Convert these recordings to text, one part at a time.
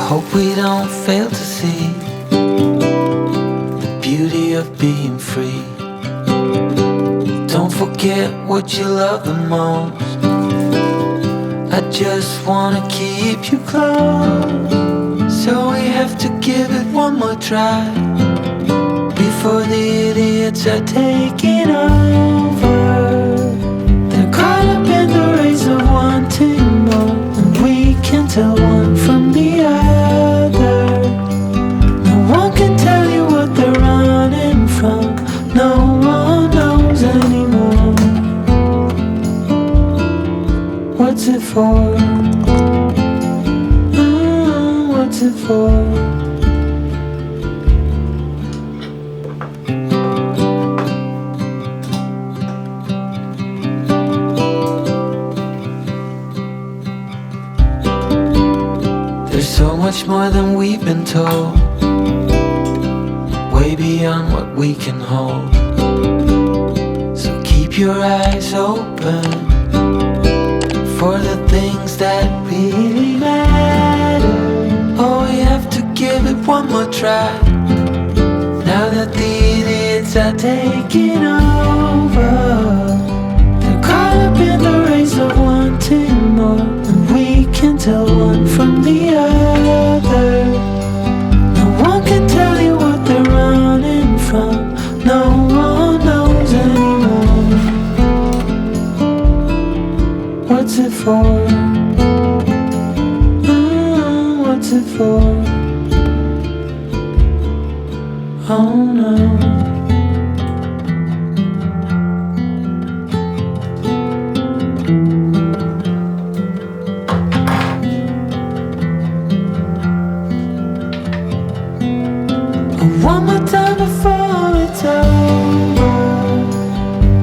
Hope we don't fail to see the beauty of being free. Don't forget what you love the most. I just wanna keep you close, so we have to give it one more try before the idiots are taking over. They're caught up in the race of wanting more, and we can tell one from the other. No one can tell you what they're running from. No one knows anymore. What's it for? What's it for? There's so much more than we've been told, way beyond what we can hold. So keep your eyes open for the things that really matter. Oh, we have to give it one more try now that the idiots are taking over. They're caught up in the race of wanting more, and we can tell one from the other. No one can tell you what they're running from. No one knows anymore. What's it for? What's it for? Oh no. One more time before it's over.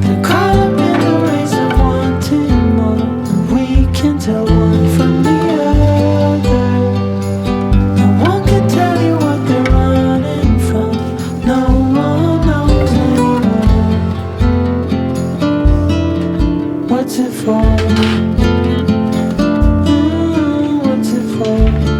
They're caught up in the race of wanting more, and we can tell one from the other. No one can tell you what they're running from. No one. what's it for? What's it for?